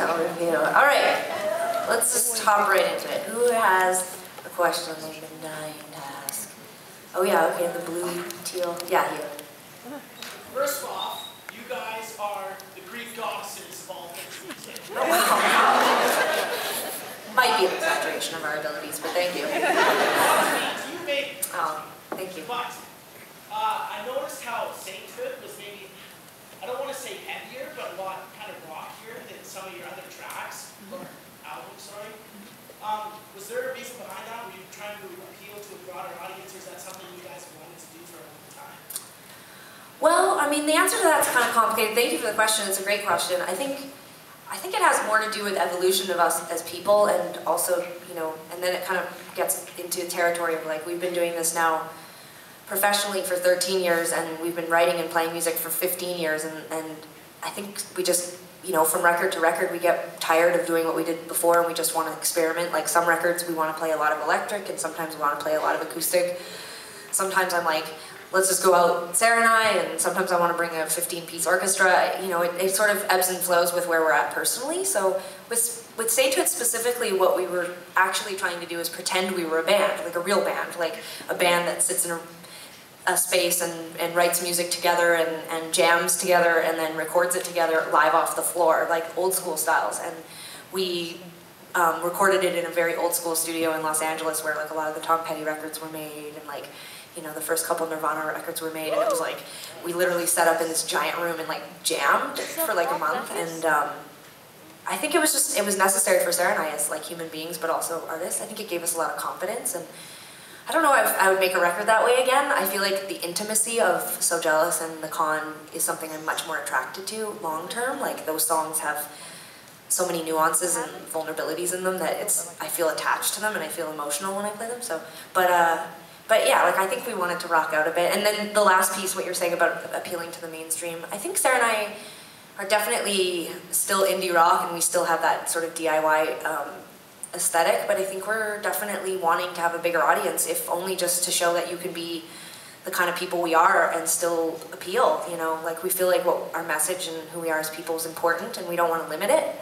I'll review. All right, let's just hop right into it. Who has a question they've been dying to ask? Oh yeah, okay, the blue, teal, yeah, here. First off, you guys are the Greek goddesses of all things music. Oh, wow. Might be an exaggeration of our abilities, but thank you. You made it. Oh, thank you. But I noticed how Sainthood was maybe, I don't want to say heavier, but a lot kind of rockier than some of your other tracks, or albums, sorry. Was there a reason behind that? Were you trying to appeal to a broader audience, or is that something you guys wanted to do for a long time? Well, I mean, the answer to that's kind of complicated. Thank you for the question. It's a great question. I think it has more to do with evolution of us as people, and also, you know, and then it kind of gets into territory of like, we've been doing this now professionally for 13 years, and we've been writing and playing music for 15 years, and I think we just, you know, from record to record, we get tired of doing what we did before, and we just want to experiment. Like some records, we want to play a lot of electric, and sometimes we want to play a lot of acoustic. Sometimes I'm like, let's just go out, Sarah and I, and sometimes I want to bring a 15-piece orchestra. You know, it sort of ebbs and flows with where we're at personally. So with Sainthood specifically, what we were actually trying to do is pretend we were a band, like a real band, like a band that sits in a space and writes music together and jams together and then records it together live off the floor, like old school styles. And we recorded it in a very old school studio in Los Angeles where like a lot of the Tom Petty records were made, and like, you know, the first couple Nirvana records were made, and it was like, we literally set up in this giant room and like jammed for like a month, and I think it was necessary for Sarah and I as like human beings, but also artists. I think it gave us a lot of confidence, and I don't know if I would make a record that way again. I feel like the intimacy of So Jealous and The Con is something I'm much more attracted to long term. Like those songs have so many nuances and vulnerabilities in them that I feel attached to them and I feel emotional when I play them. So, but yeah, like I think we wanted to rock out a bit. And then the last piece, what you're saying about appealing to the mainstream, I think Sarah and I are definitely still indie rock, and we still have that sort of DIY aesthetic, but I think we're definitely wanting to have a bigger audience, if only just to show that you can be the kind of people we are and still appeal, you know, like we feel like what our message and who we are as people is important, and we don't want to limit it.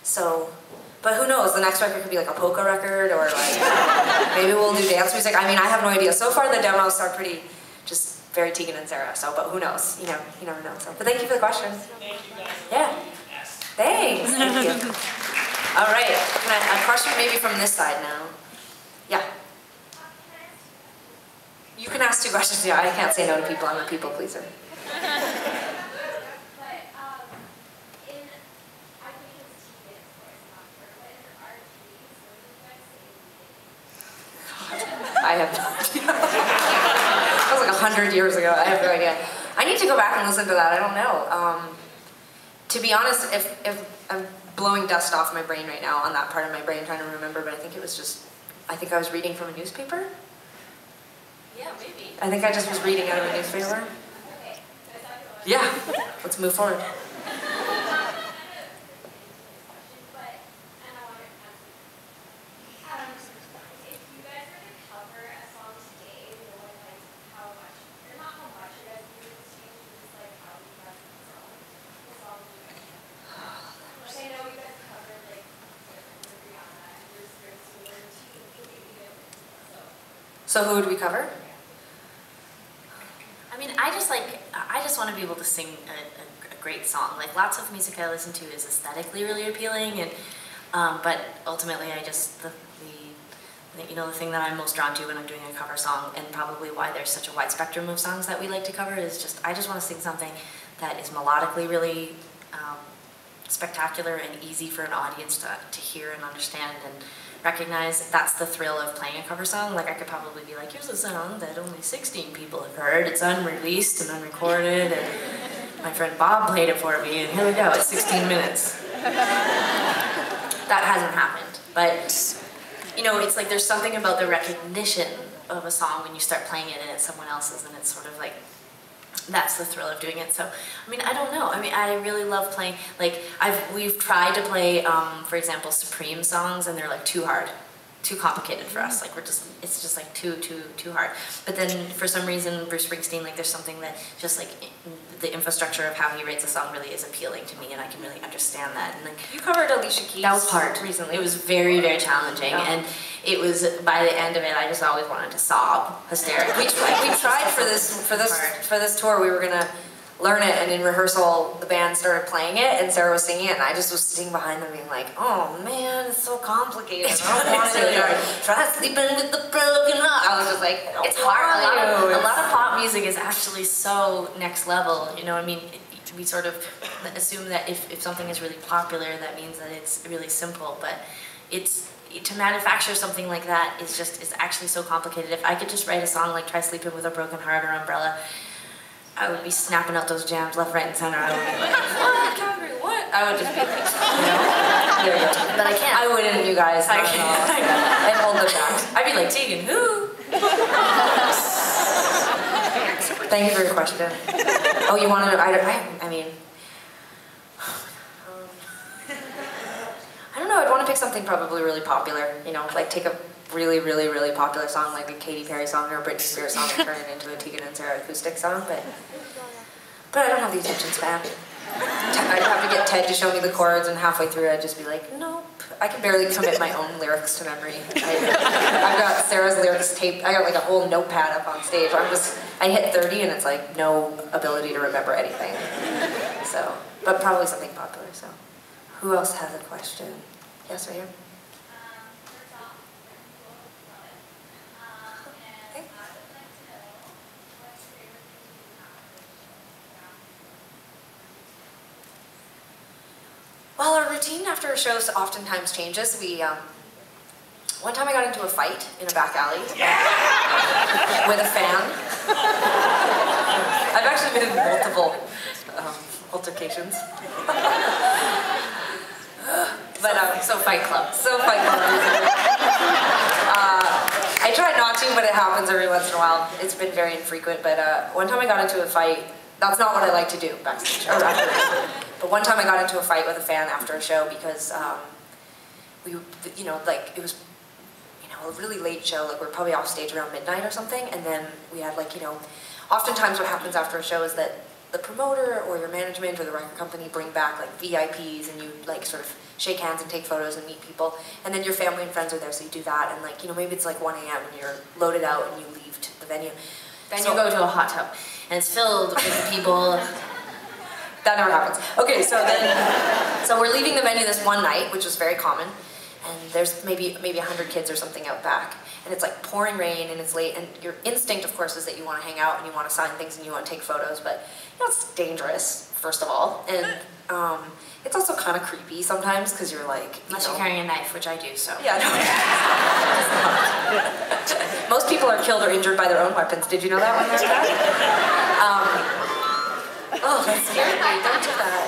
So, but who knows, the next record could be like a polka record, or like, maybe we'll do dance music. I mean, I have no idea. So far the demos are pretty, just very Tegan and Sara, so, but who knows, you know, you never know. So, but thank you for the question. Thank you guys. Yeah. Thanks, thank you. All right, a question maybe from this side now. Yeah. You can ask 2 questions. Yeah, I can't say no to people. I'm a people pleaser. I have no idea. That was like 100 years ago. I have no idea. I need to go back and listen to that. I don't know. To be honest, if I'm blowing dust off my brain right now on that part of my brain, trying to remember, but I think it was just, I think I was reading from a newspaper? Yeah, maybe. I think I just was reading out of a newspaper. Yeah, let's move forward. So who would we cover? I mean, I just want to be able to sing a great song. Like lots of music I listen to is aesthetically really appealing, and but ultimately I just the thing that I'm most drawn to when I'm doing a cover song, and probably why there's such a wide spectrum of songs that we like to cover, is just I just want to sing something that is melodically really spectacular and easy for an audience to hear and understand and recognize. That's the thrill of playing a cover song. Like I could probably be like, here's a song that only 16 people have heard. It's unreleased and unrecorded, and my friend Bob played it for me, and here we go, it's 16 minutes. That hasn't happened, but you know, it's like there's something about the recognition of a song when you start playing it and it's someone else's, and it's sort of like, that's the thrill of doing it. So, I mean, I don't know. I mean, I really love playing, like, we've tried to play, for example, Supreme songs, and they're like too hard too complicated for us. Like it's just like too hard. But then for some reason, Bruce Springsteen, like there's something that just like the infrastructure of how he writes a song really is appealing to me, and I can really understand that. And like You covered Alicia Keys. that was hard recently. It was very, very challenging, and it was by the end of it, I just always wanted to sob hysterically. We tried for this tour. We were gonna learn it, and in rehearsal the band started playing it and Sarah was singing it, and I just was sitting behind them being like, oh man, it's so complicated. I don't want to try sleeping with the broken heart. I was just like, It's hard. A lot of pop music is actually so next level. You know, I mean, we sort of assume that if something is really popular, that means that it's really simple. But to manufacture something like that is actually so complicated. If I could just write a song like "Try Sleeping with a Broken Heart" or "Umbrella," I would be snapping out those jams left, right, and center. I would be like, what, Calgary, what? I would just be like, you know, but I can't. I wouldn't, you guys. I can't. I'd hold them back. I'd be like, Tegan, who? Thank you for your question. Oh, you wanted to, I mean, I don't know, I'd want to pick something probably really popular, you know, like take a really, really, really popular song like a Katy Perry song or a Britney Spears song and turn it into a Tegan and Sara acoustic song, but I don't have the attention span. I'd have to get Ted to show me the chords, and halfway through I'd just be like, nope. I can barely commit my own lyrics to memory. I've got Sarah's lyrics taped. I got like a whole notepad up on stage. I hit 30 and it's like no ability to remember anything. So, but probably something popular, so. Who else has a question? Yes, right here. Well, our routine after a show oftentimes changes. One time I got into a fight in a back alley with a fan. I've actually been in multiple altercations. But so Fight Club. I try not to, but it happens every once in a while. It's been very infrequent, but one time I got into a fight. That's not what I like to do backstage or after. But one time I got into a fight with a fan after a show because it was, a really late show. Like we were probably off stage around midnight or something, and then we had oftentimes what happens after a show is that the promoter or your management or the record company bring back like VIPs, and you like sort of shake hands and take photos and meet people, and then your family and friends are there, so you do that, and maybe it's like 1 a.m. and you're loaded out and you leave to the venue. Then you go to a hot tub, and it's filled with people. That never happens. Okay, so we're leaving the venue this one night, which was very common, and there's maybe 100 kids or something out back, and it's like pouring rain and it's late, and your instinct, of course, is that you want to hang out and you want to sign things and you want to take photos, but it's dangerous, first of all, and it's also kind of creepy sometimes because you're like, unless you're carrying a knife, which I do, so. Yeah, no. Most people are killed or injured by their own weapons. Did you know that when they're that? Oh, that scared me. Don't do that.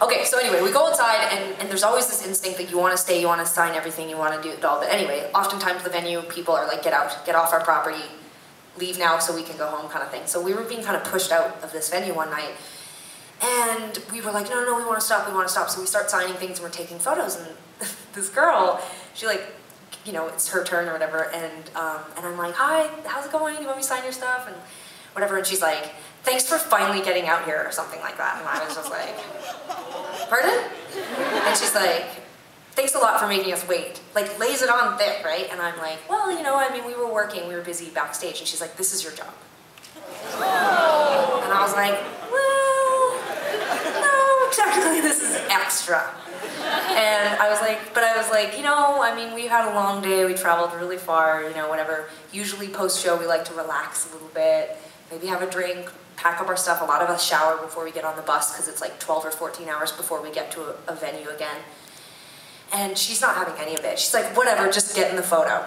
Okay, so anyway, we go outside, and there's always this instinct that you want to stay, you want to sign everything, you want to do it all. But anyway, oftentimes the venue people are like, get out, get off our property, leave now so we can go home kind of thing. So we were being kind of pushed out of this venue one night, and we were like, no, we want to stop, we want to stop. So we start signing things and we're taking photos, and this girl, she like, it's her turn or whatever, and I'm like, hi, how's it going? You want me to sign your stuff? And whatever, and she's like, thanks for finally getting out here, or something like that. And I was just like, pardon? And she's like, thanks a lot for making us wait. Like, lays it on thick, right? And I'm like, well, we were working, we were busy backstage. And she's like, this is your job. And I was like, well, no, technically this is extra. And I was like, we had a long day, we traveled really far, whatever. Usually post-show, we like to relax a little bit, maybe have a drink, pack up our stuff. A lot of us shower before we get on the bus because it's like 12 or 14 hours before we get to a venue again. And she's not having any of it. She's like, whatever, just get in the photo.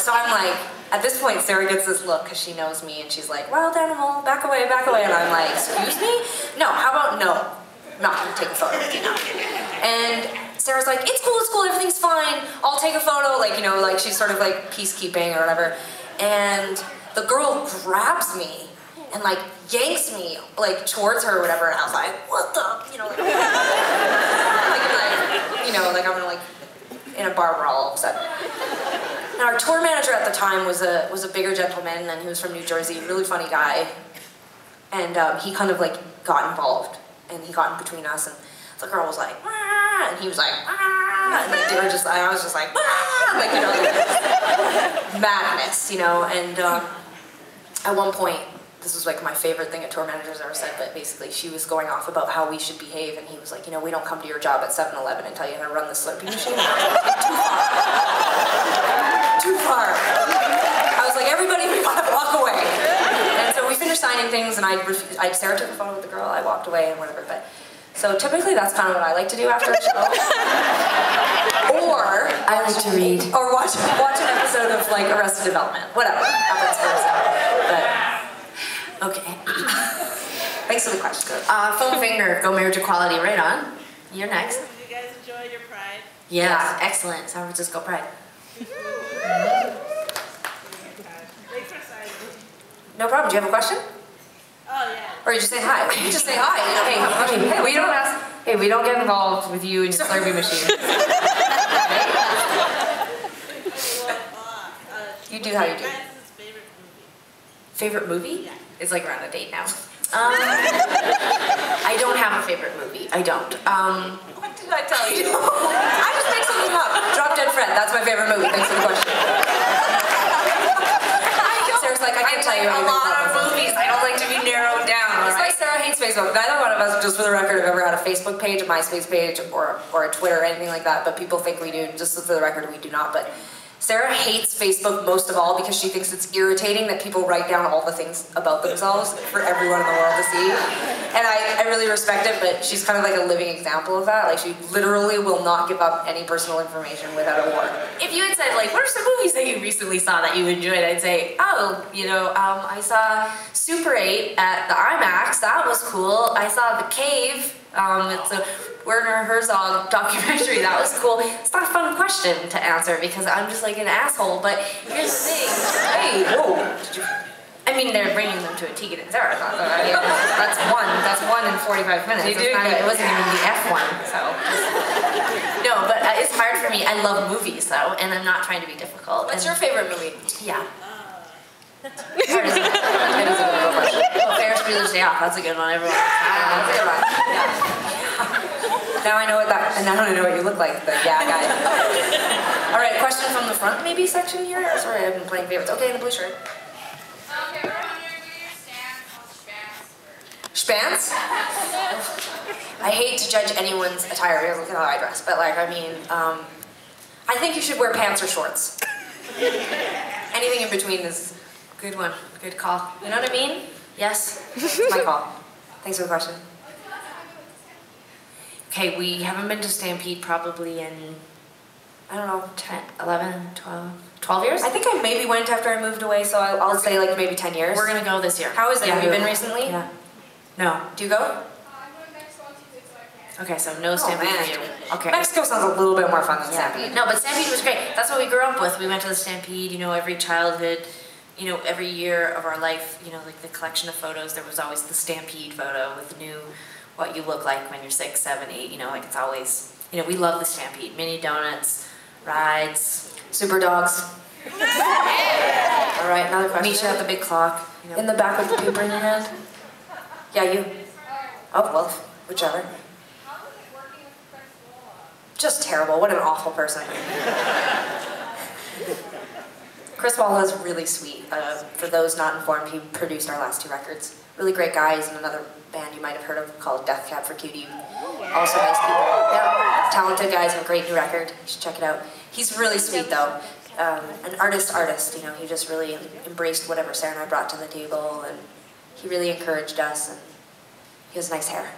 So I'm like, at this point, Sarah gets this look because she knows me, and she's like, wild animal, back away, back away. And I'm like, excuse me? No, how about no? I'm not gonna take a photo with you now. And Sarah's like, it's cool, everything's fine. I'll take a photo, like she's sort of like peacekeeping or whatever. And the girl grabs me and like yanks me like towards her or whatever. And I was like, what the, like, you know, like I'm gonna like in a bar brawl all of a sudden. And our tour manager at the time was a bigger gentleman, and he was from New Jersey, really funny guy. And he kind of like got involved, and he got in between us, and the girl was like, "Wah!" And he was like, "Wah!" And like they were just, I was just like, "Wah!" Like, you know, like, madness, you know. And at one point, this was like my favorite thing a tour manager's ever said, but basically she was going off about how we should behave, and he was like, you know, we don't come to your job at 7-Eleven and tell you how to run the Slurpee machine. Too far. Too far. I was like, everybody, we gotta walk away. And so we finished signing things, and Sarah took a photo with the girl, I walked away and whatever, but so typically that's kind of what I like to do after a show. Or I like to read. Or watch an episode of like Arrested Development. Whatever. But okay. Thanks for the question. Phone finger, go marriage equality, right on. You're next. Did you guys enjoy your Pride? Yeah, excellent. San Francisco Pride. Thanks for signing. No problem. Do you have a question? Oh, yeah. Or you just say hi? You just say hi. You know, Hey, we don't get involved with you and your Slurpee machine. You do how you do. What's your guys' favorite movie? Favorite movie? Yeah. It's like we're on a date now. I don't have a favorite movie. I don't. What did I tell you? I just make something up. Drop Dead Fred. That's my favorite movie. Thanks for the question. Sarah's like, I can't tell you a anything lot about of movies. I don't like to be narrowed down. It's like Sarah hates Facebook. Neither one of us, just for the record, have ever had a Facebook page, a MySpace page, or a Twitter or anything like that, but people think we do. Just for the record, we do not. But Sarah hates Facebook most of all because she thinks it's irritating that people write down all the things about themselves for everyone in the world to see. And I really respect it, but she's kind of like a living example of that. Like, she literally will not give up any personal information without a war. If you had said, like, what are some movies that you recently saw that you enjoyed? I'd say, oh, you know, I saw Super 8 at the IMAX. That was cool. I saw The Cave. It's a Werner Herzog documentary. That was cool. It's not a fun question to answer because I'm just like an asshole, but here's the thing. Hey, whoa. I mean, they're bringing them to a Tegan Sara. That's one in 45 minutes. They do It wasn't even the F1, so. No, but it's hard for me. I love movies, though, and I'm not trying to be difficult. What's your favorite movie? Yeah. Hard, isn't it? It is a good question. Well, Ferris Bueller's Day Off. That's a good one, everyone. That's a good one. Yeah. Now I know what that, and now I know what you look like, the yeah guy. All right, question from the front maybe section here? Sorry, I've been playing favorites. Okay, in the blue shirt. Okay, we're wondering, do your stance on shpants? Shpants? I hate to judge anyone's attire because look at how I dress, but like, I mean, I think you should wear pants or shorts. Anything in between is a good one, good call. You know what I mean? Yes? It's my call. Thanks for the question. Okay, we haven't been to Stampede probably in, I don't know, 10, 11, 12 years? I think I maybe went after I moved away, so I'll say like maybe 10 years. We're gonna go this year. How is it? Have you been recently? Yeah. No. Do you go? I'm going Mexico on Tuesday, so I can't. Okay, so no Stampede man. for you. Okay. Mexico sounds a little bit more fun than Stampede. No, but Stampede was great. That's what we grew up with. We went to the Stampede, you know, every childhood, you know, every year of our life, you know, like the collection of photos, there was always the Stampede photo with new, what you look like when you're 6, 7, 8, you know, like it's always, you know, we love the Stampede. Mini donuts, rides, Super dogs. All right, another question. meet you at the big clock. You know. In the back with the paper in your hand? Yeah, you. Oh, well, whichever. How was it working with Chris Walla? Just terrible. What an awful person. Chris Walla is really sweet. For those not informed, he produced our last 2 records. Really great guy. He's in another band you might have heard of called Death Cab for Cutie. Also nice people. Yeah, talented guys, have a great new record. You should check it out. He's really sweet though. An artist, you know, he just really embraced whatever Sarah and I brought to the table, and he really encouraged us, and he has nice hair.